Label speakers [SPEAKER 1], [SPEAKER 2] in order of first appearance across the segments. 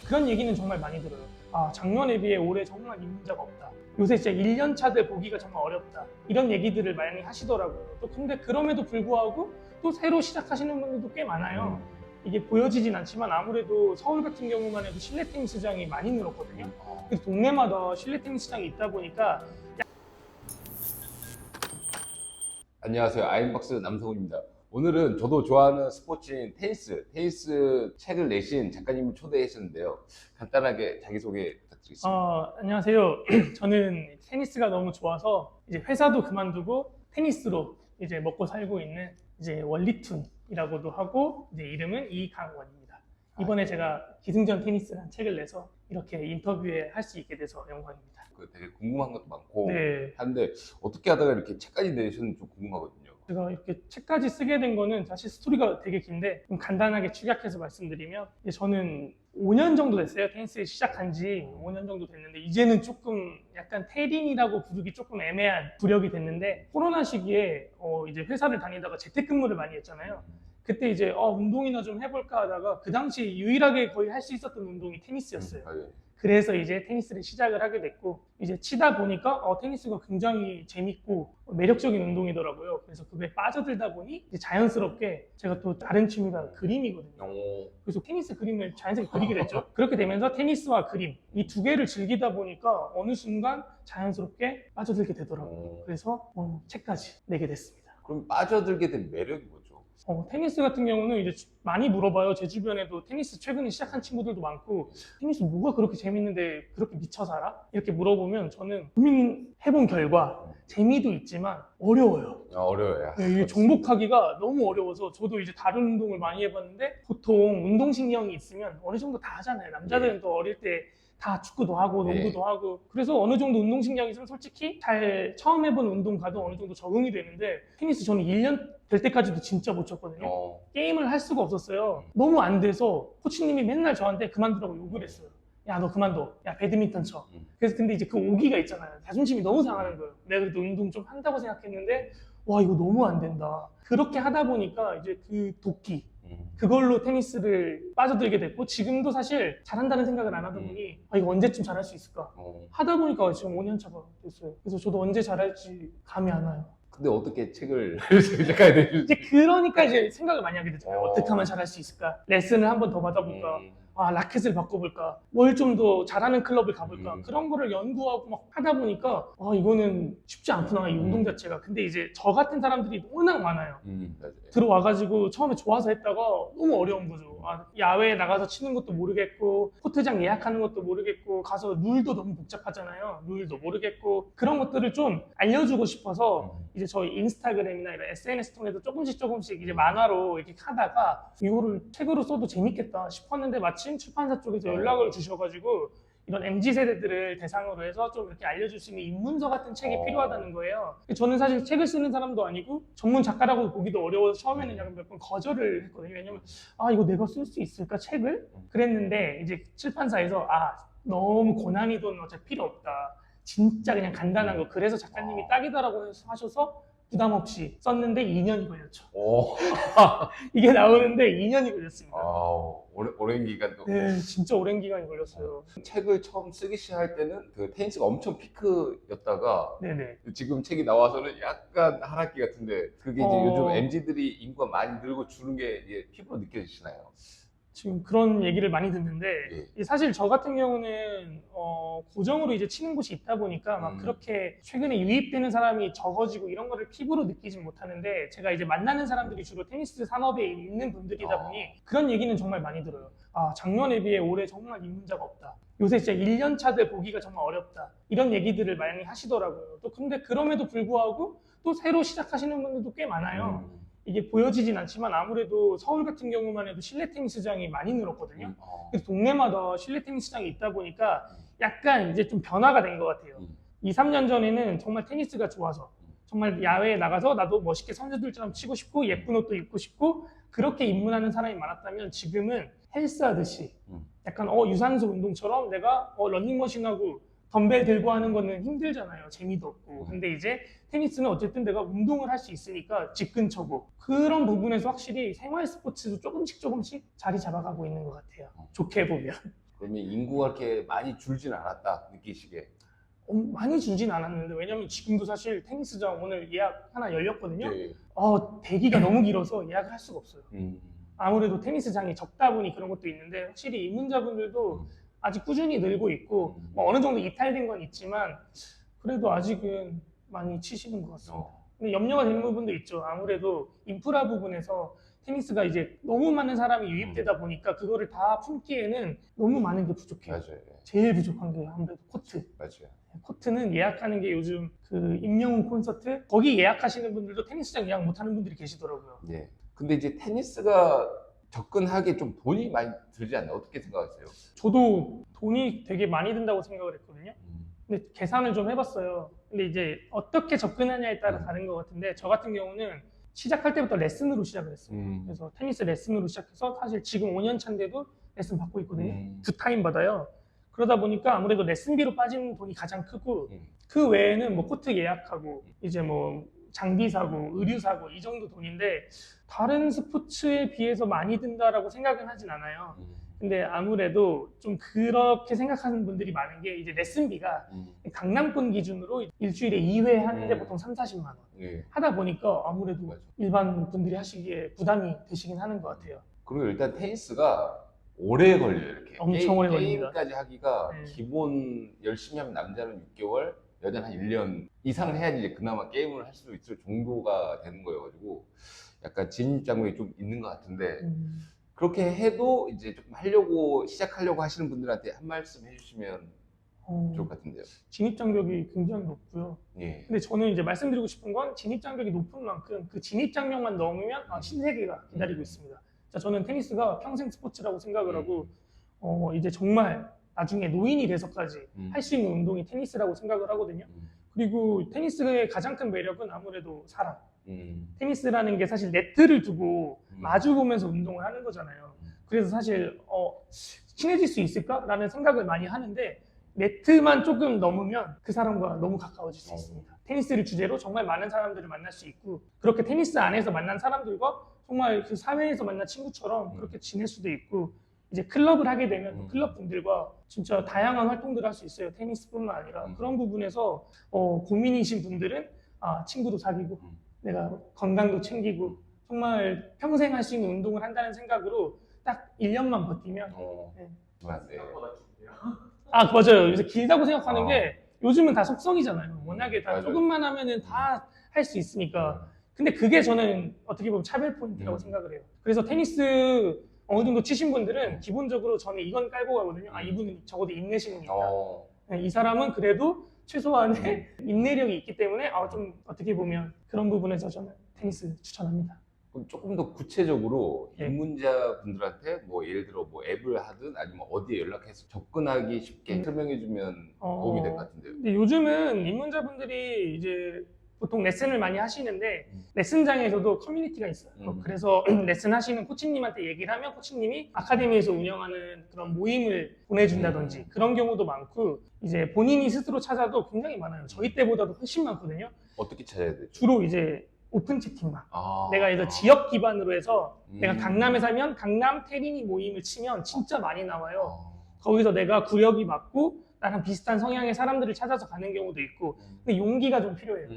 [SPEAKER 1] 그런 얘기는 정말 많이 들어요. 아, 작년에 비해 올해 정말 입문자가 없다. 요새 진짜 1년 차들 보기가 정말 어렵다. 이런 얘기들을 많이 하시더라고요. 또 근데 그럼에도 불구하고 또 새로 시작하시는 분들도 꽤 많아요. 이게 보여지진 않지만 아무래도 서울 같은 경우만 해도 실내 테니스장이 많이 늘었거든요. 그래서 동네마다 실내 테니스장이 있다 보니까
[SPEAKER 2] 안녕하세요. 아임박스 남성훈입니다. 오늘은 저도 좋아하는 스포츠인 테니스 책을 내신 작가님을 초대했었는데요. 간단하게 자기소개 부탁드리겠습니다.
[SPEAKER 1] 안녕하세요. 저는 테니스가 너무 좋아서 이제 회사도 그만두고 테니스로 이제 먹고 살고 있는 이제 원리툰이라고도 하고 이제 이름은 이강원입니다. 이번에 제가 기승전 테니스라는 책을 내서 이렇게 인터뷰에 할 수 있게 돼서 영광입니다.
[SPEAKER 2] 되게 궁금한 것도 많고
[SPEAKER 1] 네.
[SPEAKER 2] 한데 어떻게 하다가 이렇게 책까지 내셨는지 좀 궁금하거든요.
[SPEAKER 1] 제가 이렇게 책까지 쓰게 된 거는 사실 스토리가 되게 긴데 좀 간단하게 축약해서 말씀드리면 저는 5년 정도 됐어요. 테니스 시작한 지 5년 정도 됐는데 이제는 조금 약간 테린이라고 부르기 조금 애매한 부력이 됐는데 코로나 시기에 이제 회사를 다니다가 재택근무를 많이 했잖아요. 그때 이제 운동이나 좀 해볼까 하다가 그 당시 유일하게 거의 할 수 있었던 운동이 테니스였어요. 그래서 이제 테니스를 시작을 하게 됐고 이제 치다 보니까 테니스가 굉장히 재밌고 매력적인 운동이더라고요. 그래서 그게 빠져들다 보니 이제 자연스럽게 제가 또 다른 취미가 그림이거든요. 그래서 테니스 그림을 자연스럽게 그리게 됐죠. 그렇게 되면서 테니스와 그림 이 두 개를 즐기다 보니까 어느 순간 자연스럽게 빠져들게 되더라고요. 그래서 책까지 내게 됐습니다.
[SPEAKER 2] 그럼 빠져들게 된 매력이 뭐죠?
[SPEAKER 1] 테니스 같은 경우는 이제 많이 물어봐요. 제 주변에도 테니스 최근에 시작한 친구들도 많고 테니스 뭐가 그렇게 재밌는데 그렇게 미쳐 살아? 이렇게 물어보면 저는 고민해본 결과 재미도 있지만 어려워요.
[SPEAKER 2] 어려워요.
[SPEAKER 1] 네, 이게 정복하기가 너무 어려워서 저도 이제 다른 운동을 많이 해봤는데 보통 운동신경이 있으면 어느 정도 다 하잖아요. 남자들은 또 어릴 때 다 축구도 하고 농구도 하고 그래서 어느 정도 운동신경이 있으면 솔직히 잘 처음 해본 운동 가도 어느 정도 적응이 되는데 테니스 저는 1년 될 때까지도 진짜 못 쳤거든요. 게임을 할 수가 없었어요. 너무 안 돼서 코치님이 맨날 저한테 그만두라고 욕을 했어요. 야, 너 그만둬. 야, 배드민턴 쳐. 그래서 근데 이제 그 오기가 있잖아요. 자존심이 너무 상하는 거예요. 내가 그래도 운동 좀 한다고 생각했는데 와, 이거 너무 안 된다. 그렇게 하다 보니까 이제 그 도끼 그걸로 테니스를 빠져들게 됐고 지금도 사실 잘한다는 생각을 안 하다 보니 이거 언제쯤 잘할 수 있을까 하다 보니까 지금 5년 차가 됐어요. 그래서 저도 언제 잘할지 감이 안 와요.
[SPEAKER 2] 근데 어떻게 책을 시작해야 되지?
[SPEAKER 1] 이제 그러니까 이제 생각을 많이 하게 되잖아요. 어떻게 하면 잘할 수 있을까? 레슨을 한 번 더 받아볼까? 라켓을 바꿔볼까? 뭘 좀 더 잘하는 클럽을 가볼까? 그런 거를 연구하고 막 하다 보니까 이거는 쉽지 않구나, 이 운동 자체가. 근데 이제 저 같은 사람들이 워낙 많아요. 들어와가지고 처음에 좋아서 했다가 너무 어려운 거죠. 야외에 나가서 치는 것도 모르겠고 코트장 예약하는 것도 모르겠고 가서 룰도 너무 복잡하잖아요. 룰도 모르겠고 그런 것들을 좀 알려주고 싶어서 이제 저희 인스타그램이나 이런 SNS 통해서 조금씩 이제 만화로 이렇게 하다가 이거를 책으로 써도 재밌겠다 싶었는데 마침 출판사 쪽에서 연락을 주셔가지고 이런 MZ세대들을 대상으로 해서 좀 이렇게 알려줄 수 있는 입문서 같은 책이 필요하다는 거예요. 저는 사실 책을 쓰는 사람도 아니고 전문 작가라고 보기도 어려워서 처음에는 약간 몇 번 거절을 했거든요. 왜냐면 이거 내가 쓸 수 있을까 책을? 그랬는데 이제 출판사에서 너무 고난이도는 어차피 필요 없다. 진짜 그냥 간단한 거. 그래서 작가님이 딱이다라고 하셔서 부담 없이 썼는데 2년이 걸렸죠. 이게 나오는데 2년이 걸렸습니다.
[SPEAKER 2] 오랜 기간.
[SPEAKER 1] 네, 진짜 오랜 기간이 걸렸어요.
[SPEAKER 2] 책을 처음 쓰기 시작할 때는 그 테니스가 엄청 피크였다가
[SPEAKER 1] 네네.
[SPEAKER 2] 지금 책이 나와서는 약간 하락기 같은데 그게 이제 요즘 MZ들이 인구가 많이 늘고 주는 게 이제 피부로 느껴지시나요?
[SPEAKER 1] 지금 그런 얘기를 많이 듣는데 사실 저 같은 경우는 고정으로 이제 치는 곳이 있다 보니까 막 그렇게 최근에 유입되는 사람이 적어지고 이런 거를 피부로 느끼진 못하는데 제가 이제 만나는 사람들이 주로 테니스 산업에 있는 분들이다 보니 그런 얘기는 정말 많이 들어요. 작년에 비해 올해 정말 입문자가 없다. 요새 진짜 1년 차들 보기가 정말 어렵다. 이런 얘기들을 많이 하시더라고요. 또 근데 그럼에도 불구하고 또 새로 시작하시는 분들도 꽤 많아요. 이게 보여지진 않지만 아무래도 서울 같은 경우만 해도 실내 테니스장이 많이 늘었거든요. 그래서 동네마다 실내 테니스장이 있다 보니까 약간 이제 좀 변화가 된 것 같아요. 2, 3년 전에는 정말 테니스가 좋아서 정말 야외에 나가서 나도 멋있게 선수들처럼 치고 싶고 예쁜 옷도 입고 싶고 그렇게 입문하는 사람이 많았다면 지금은 헬스하듯이 약간 유산소 운동처럼 내가 러닝머신하고 덤벨 들고 하는 거는 힘들잖아요. 재미도 없고. 근데 이제 테니스는 어쨌든 내가 운동을 할 수 있으니까 집 근처고 그런 부분에서 확실히 생활 스포츠도 조금씩 자리 잡아가고 있는 것 같아요. 좋게 보면.
[SPEAKER 2] 그러면 인구가 그렇게 많이 줄진 않았다 느끼시게.
[SPEAKER 1] 많이 줄진 않았는데 왜냐면 지금도 사실 테니스장 오늘 예약 하나 열렸거든요.
[SPEAKER 2] 네.
[SPEAKER 1] 대기가 너무 길어서 예약을 할 수가 없어요.
[SPEAKER 2] 음.
[SPEAKER 1] 아무래도 테니스장이 적다 보니 그런 것도 있는데 확실히 입문자분들도 아직 꾸준히 늘고 있고 뭐 어느 정도 이탈된 건 있지만 그래도 아직은 많이 치시는 것 같습니다. 근데 염려가 되는 부분도 있죠. 아무래도 인프라 부분에서 테니스가 이제 너무 많은 사람이 유입되다 보니까 그거를 다 품기에는 너무 많은 게 부족해요.
[SPEAKER 2] 맞아요.
[SPEAKER 1] 제일 부족한 게 아무래도 코트.
[SPEAKER 2] 맞아요.
[SPEAKER 1] 코트는 예약하는 게 요즘 그 임영웅 콘서트 거기 예약하시는 분들도 테니스장 예약 못하는 분들이 계시더라고요.
[SPEAKER 2] 예. 근데 이제 테니스가 접근하기에 좀 돈이 많이 들지 않나요? 어떻게 생각하세요?
[SPEAKER 1] 저도 돈이 되게 많이 든다고 생각을 했거든요. 근데 계산을 좀 해봤어요. 근데 이제 어떻게 접근하냐에 따라 다른 것 같은데 저 같은 경우는 시작할 때부터 레슨으로 시작을 했어요. 그래서 테니스 레슨으로 시작해서 사실 지금 5년 차인데도 레슨 받고 있거든요. 2타임 받아요. 그러다 보니까 아무래도 레슨비로 빠지는 돈이 가장 크고 그 외에는 뭐 코트 예약하고 이제 뭐 장비 사고 의류 사고 이 정도 돈인데 다른 스포츠에 비해서 많이 든다라고 생각은 하진 않아요. 근데 아무래도 좀 그렇게 생각하는 분들이 많은 게 이제 레슨비가 강남권 기준으로 일주일에 2회 하는데 보통 3, 40만 원
[SPEAKER 2] 예.
[SPEAKER 1] 하다 보니까 아무래도
[SPEAKER 2] 맞아.
[SPEAKER 1] 일반 분들이 하시기에 부담이 되시긴 하는 것 같아요.
[SPEAKER 2] 그리고 일단 테니스가 오래 걸려요. 이렇게
[SPEAKER 1] 엄청 오래 걸립니다.
[SPEAKER 2] 게임까지 하기가
[SPEAKER 1] 네.
[SPEAKER 2] 기본 열심히 하면 남자는 6개월, 여자는 한 1년 이상을 해야지 이제 그나마 게임을 할 수 있을 정도가 되는 거여가지고 약간 진입장벽이 좀 있는 것 같은데 그렇게 해도 이제 조금 시작하려고 하시는 분들한테 한 말씀 해주시면 좋을 것 같은데요.
[SPEAKER 1] 진입 장벽이 굉장히 높고요.
[SPEAKER 2] 예.
[SPEAKER 1] 근데 저는 이제 말씀드리고 싶은 건 진입 장벽이 높은 만큼 그 진입 장벽만 넘으면 신세계가 기다리고 있습니다. 자, 저는 테니스가 평생 스포츠라고 생각을 하고 이제 정말 나중에 노인이 돼서까지 할 수 있는 운동이 테니스라고 생각을 하거든요. 그리고 테니스의 가장 큰 매력은 아무래도 사람. 테니스라는 게 사실 네트를 두고 마주 보면서 운동을 하는 거잖아요. 그래서 사실 친해질 수 있을까라는 생각을 많이 하는데 네트만 조금 넘으면 그 사람과 너무 가까워질 수 있습니다. 테니스를 주제로 정말 많은 사람들을 만날 수 있고 그렇게 테니스 안에서 만난 사람들과 정말 그 사회에서 만난 친구처럼 그렇게 지낼 수도 있고 이제 클럽을 하게 되면 또 클럽 분들과 진짜 다양한 활동들을 할 수 있어요. 테니스뿐만 아니라 그런 부분에서 고민이신 분들은 친구도 사귀고 내가 건강도 챙기고 정말 평생 할 수 있는 운동을 한다는 생각으로 딱 1년만 버티면 네.
[SPEAKER 2] 맞네.
[SPEAKER 1] 맞아요. 요새 길다고 생각하는 게 요즘은 다 속성이잖아요. 워낙에 다
[SPEAKER 2] 맞아요.
[SPEAKER 1] 조금만 하면은 다 할 수 있으니까. 근데 그게 저는 어떻게 보면 차별 포인트라고 생각을 해요. 그래서 테니스 어느 정도 치신 분들은 기본적으로 저는 이건 깔고 가거든요. 이분은 적어도 인내심이 있다. 네, 이 사람은 그래도 최소한의 인내력이 있기 때문에 좀 어떻게 보면 그런 부분에서 저는 테니스 추천합니다.
[SPEAKER 2] 그럼 조금 더 구체적으로
[SPEAKER 1] 네.
[SPEAKER 2] 입문자분들한테 뭐 예를 들어 뭐 앱을 하든 아니면 어디에 연락해서 접근하기 쉽게 설명해주면 도움이 될 것 같은데요.
[SPEAKER 1] 근데 요즘은 입문자분들이 이제 보통 레슨을 많이 하시는데 레슨장에서도 커뮤니티가 있어요. 그래서 레슨 하시는 코치님한테 얘기를 하면 코치님이 아카데미에서 운영하는 그런 모임을 보내준다든지 그런 경우도 많고 이제 본인이 스스로 찾아도 굉장히 많아요. 저희 때보다도 훨씬 많거든요.
[SPEAKER 2] 어떻게 찾아야 되죠?
[SPEAKER 1] 주로 이제 오픈 채팅방. 내가 이제 지역 기반으로 해서 내가 강남에 살면 강남 테린이 모임을 치면 진짜 많이 나와요. 거기서 내가 구력이 맞고 나랑 비슷한 성향의 사람들을 찾아서 가는 경우도 있고 근데 용기가 좀 필요해요.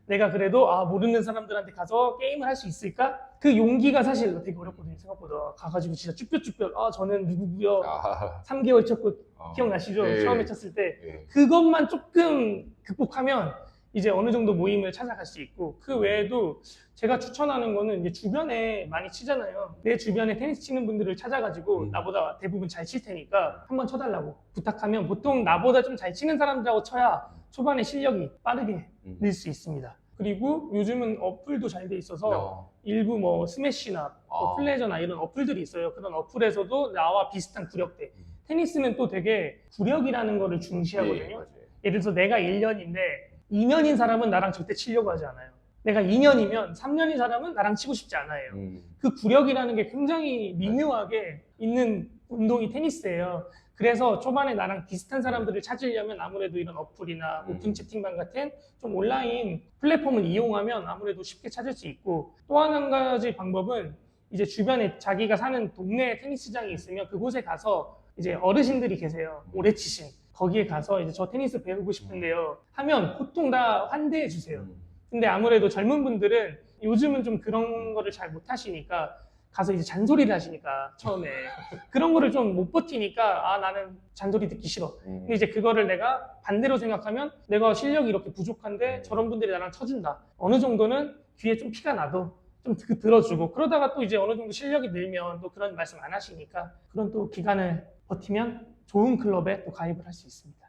[SPEAKER 1] 내가 그래도 모르는 사람들한테 가서 게임을 할 수 있을까? 그 용기가 사실 되게 어렵거든요. 생각보다 가가지고 진짜 쭈뼛쭈뼛 저는 누구고요 3개월 쳤고 기억나시죠?
[SPEAKER 2] 네.
[SPEAKER 1] 처음에 쳤을 때
[SPEAKER 2] 네.
[SPEAKER 1] 그것만 조금 극복하면 이제 어느 정도 모임을 찾아갈 수 있고 그 외에도 제가 추천하는 거는 이제 주변에 많이 치잖아요. 내 주변에 테니스 치는 분들을 찾아가지고 나보다 대부분 잘 칠 테니까 한번 쳐달라고 부탁하면 보통 나보다 좀 잘 치는 사람들하고 쳐야 초반에 실력이 빠르게 늘 수 있습니다. 그리고 요즘은 어플도 잘 돼 있어서 일부 뭐 스매시나 뭐 플레저나 이런 어플들이 있어요. 그런 어플에서도 나와 비슷한 구력대. 테니스는 또 되게 구력이라는 거를 중시하거든요.
[SPEAKER 2] 네, 맞아요.
[SPEAKER 1] 예를 들어서 내가 1년인데 2년인 사람은 나랑 절대 치려고 하지 않아요. 내가 2년이면 3년인 사람은 나랑 치고 싶지 않아요. 그 구력이라는 게 굉장히 미묘하게 있는 운동이 테니스예요. 그래서 초반에 나랑 비슷한 사람들을 찾으려면 아무래도 이런 어플이나 오픈 채팅방 같은 좀 온라인 플랫폼을 이용하면 아무래도 쉽게 찾을 수 있고 또 한 가지 방법은 이제 주변에 자기가 사는 동네에 테니스장이 있으면 그곳에 가서 이제 어르신들이 계세요. 오래 치신. 거기에 가서 이제 저 테니스 배우고 싶은데요. 하면 보통 다 환대해 주세요. 근데 아무래도 젊은 분들은 요즘은 좀 그런 거를 잘 못 하시니까 가서 이제 잔소리를 하시니까 처음에 그런 거를 좀 못 버티니까 아 나는 잔소리 듣기 싫어. 근데 이제 그거를 내가 반대로 생각하면 내가 실력이 이렇게 부족한데 저런 분들이 나랑 쳐준다. 어느 정도는 귀에 좀 피가 나도 좀 들어주고 그러다가 또 이제 어느 정도 실력이 늘면 또 그런 말씀 안 하시니까 그런 또 기간을 버티면 좋은 클럽에 또 가입을 할 수 있습니다.